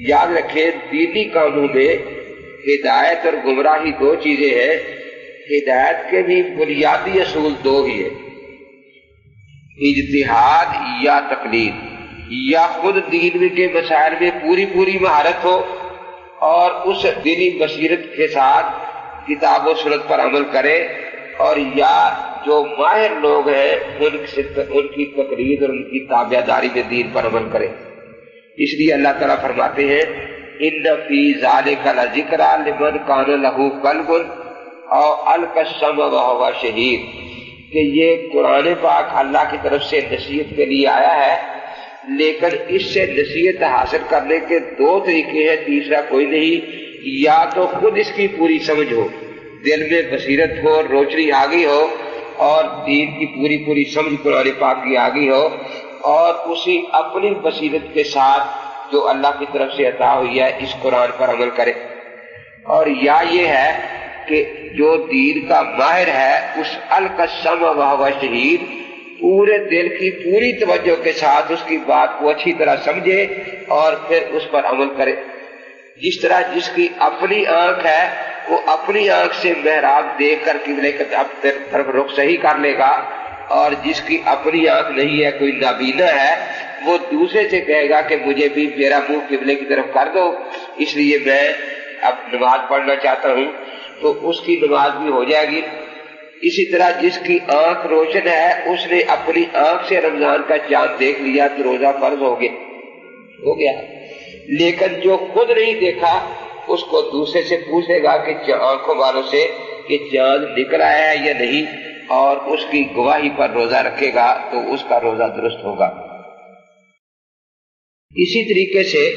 یاد رکھیں دینی کاموں میں ہدایت اور گمراہی دو چیزیں ہیں. ہدایت کے بھی بنیادی اصول دو ہی ہیں، اجتہاد یا تقلید. یا خود دین کے مسائل میں پوری مہارت ہو اور اس دینی بصیرت کے ساتھ کتاب و سنت پر عمل کرے، اور یا جو ماہر لوگ ہیں ان کی تقلید اور ان کی تابعداری میں دین پر عمل کرے. اس لیے اللہ تعالیٰ فرماتے ہیں ان فی ذالک لذکری لمن کان لہ قلب او القی السمع وہو شہید، کہ یہ قرآن پاک اللہ کی طرف سے نصیحت کے لیے آیا ہے، لیکن اس سے نصیحت حاصل کرنے کے دو طریقے ہیں، تیسرا کوئی نہیں. یا تو خود اس کی پوری سمجھ ہو، دل میں بصیرت ہو، روشنی آ گئی ہو اور دین کی پوری سمجھ قرآن پاک کی آ گئی ہو، اور اسی اپنی بصیرت کے ساتھ جو اللہ کی طرف سے عطا ہوئی ہے اس قرآن پر عمل کرے. اور یا یہ ہے کہ جو دین کا ماہر ہے اس القی السمع وہو شہید، پورے دل کی پوری توجہ کے ساتھ اس کی بات کو اچھی طرح سمجھے اور پھر اس پر عمل کرے. جس طرح جس کی اپنی آنکھ ہے وہ اپنی آنکھ سے محراب دیکھ کر قبلے کی طرف رخ صحیح کر لے گا، اور جس کی اپنی آنکھ نہیں ہے، کوئی نابینا ہے، وہ دوسرے سے کہے گا کہ مجھے بھی میرا منہ قبلے کی طرف کر دو، اس لیے میں اب نماز پڑھنا چاہتا ہوں، تو اس کی نماز بھی ہو جائے گی. اسی طرح جس کی آنکھ روشن ہے اس نے اپنی آنکھ سے رمضان کا چاند دیکھ لیا تو روزہ فرض ہو گیا. لیکن جو خود نہیں دیکھا اس کو دوسرے سے پوچھے گا کہ آنکھوں والوں سے کہ چاند نکل آیا ہے یا نہیں، اور اس کی گواہی پر روزہ رکھے گا تو اس کا روزہ درست ہوگا. اسی طریقے سے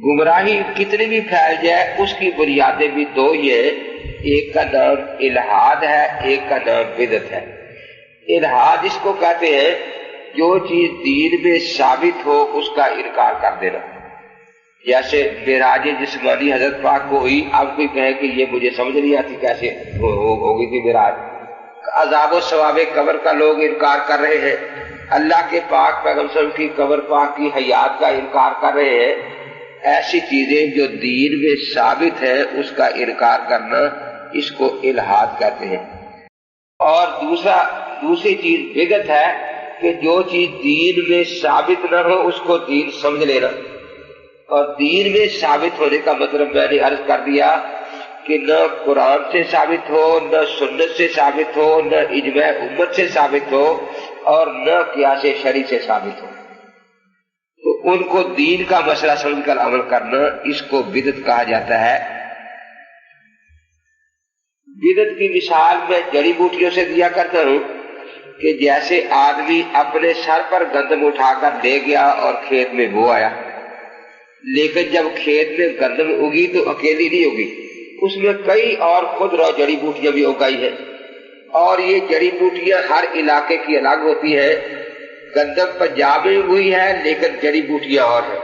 گمراہی کتنی بھی پھیل جائے اس کی بنیادیں بھی دو ہی ہیں، ایک کا نام الحاد ہے، ایک کا نام بدعت ہے. الحاد اس کو کہتے ہیں جو چیز دین میں ثابت ہو اس کا انکار کر دینا. جیسے معراج جسمانی حضرت پاک کو ہوئی، اب کوئی کہے کہ یہ مجھے سمجھ نہیں آتی کیسے ہوگی تھی معراج. عذاب و ثواب قبر کا لوگ انکار کر رہے ہیں، اللہ کے پاک پیغمبر صلی اللہ علیہ وسلم کی قبر پاک کی حیات کا انکار کر رہے ہیں. ایسی چیزیں جو دین میں ثابت ہے اس کا انکار کرنا، اس کو الحاد کہتے ہیں. اور دوسری چیز بدعت ہے کہ جو چیز دین میں ثابت نہ ہو اس کو دین سمجھ لینا. اور دین میں ثابت ہونے کا مطلب میں نے عرض کر دیا کہ نہ قرآن سے ثابت ہو، نہ سنت سے ثابت ہو، نہ اجماع امت سے ثابت ہو، اور نہ قیاس شرعی سے ثابت ہو، تو ان کو دین کا مسئلہ سمجھ کر عمل کرنا، اس کو بدعت کہا جاتا ہے. بدعت کی مثال میں جڑی بوٹیوں سے دیا کرتا ہوں کہ جیسے آدمی اپنے سر پر گندم اٹھا کر لے گیا اور کھیت میں بو آیا، لیکن جب کھیت میں گندم اگی تو اکیلی نہیں اگی، اس میں کئی اور خود رو جڑی بوٹیاں بھی اگائی ہیں، اور یہ جڑی بوٹیاں ہر علاقے کی الگ ہوتی ہیں. گندم پنجاب میں ہوئی ہے لیکن جڑی بوٹیاں اور ہیں،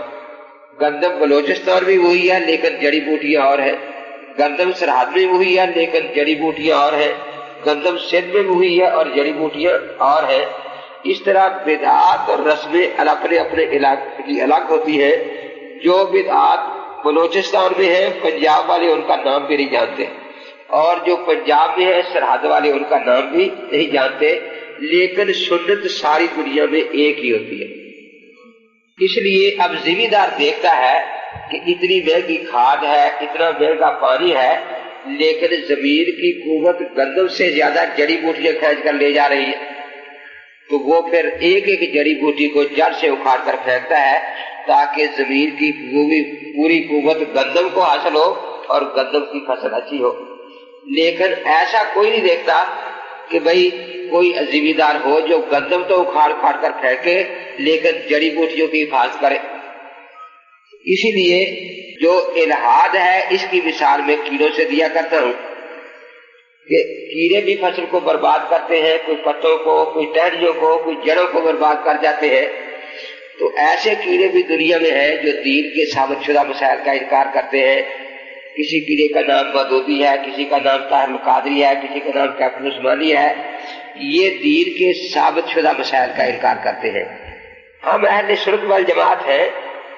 گندم بلوچستان میں ہوئی ہے لیکن جڑی بوٹیاں اور ہیں، گندم سرحد میں ہوئی ہے لیکن جڑی بوٹیاں اور ہیں، گندم سندھ میں ہوئی ہے اور جڑی بوٹیاں اور ہیں. اس طرح بدعات اور رسمیں اپنے اپنے علاقے کی الگ ہوتی ہیں. جو بدعات بلوچستان میں ہیں پنجاب والے ان کا نام بھی نہیں جانتے، اور جو پنجاب میں ہے سرحد والے ان کا نام بھی نہیں جانتے، لیکن سنت ساری دنیا میں ایک ہی ہوتی ہے. اس لیے اب زمیندار دیکھتا ہے کہ اتنی مہنگی کھاد ہے، اتنا مہنگا پانی ہے، لیکن زمین کی قوت گندم سے زیادہ جڑی بوٹیاں کھینچ کر لے جا رہی ہے، تو وہ پھر ایک ایک جڑی بوٹی کو جڑ سے اکھاڑ کر پھینکتا ہے تاکہ زمین کی پوری قوت گندم کو حاصل ہو اور گندم کی فصل اچھی ہو. لیکن ایسا کوئی نہیں دیکھتا کہ بھئی کوئی زمیندار ہو جو گندم تو اکھاڑ کر پھینکے لیکن جڑی بوٹیوں کی حفاظت کرے. اسی لیے جو الحاد ہے اس کی مثال میں کیڑوں سے دیا کرتا ہوں کہ کیڑے بھی فصل کو برباد کرتے ہیں، کوئی پتوں کو، کوئی ٹہنیوں کو، کوئی جڑوں کو برباد کر جاتے ہیں. تو ایسے کیڑے بھی دنیا میں ہیں جو دین کے ثابت شدہ مسائل کا انکار کرتے ہیں. کسی کیڑے کا نام مودودی ہے، کسی کا نام طاہر القادری ہے، کسی کا نام کیپٹن عثمانی ہے. یہ دین کے ثابت شدہ مسائل کا انکار کرتے ہیں. ہم اہل سنت والجماعت ہیں،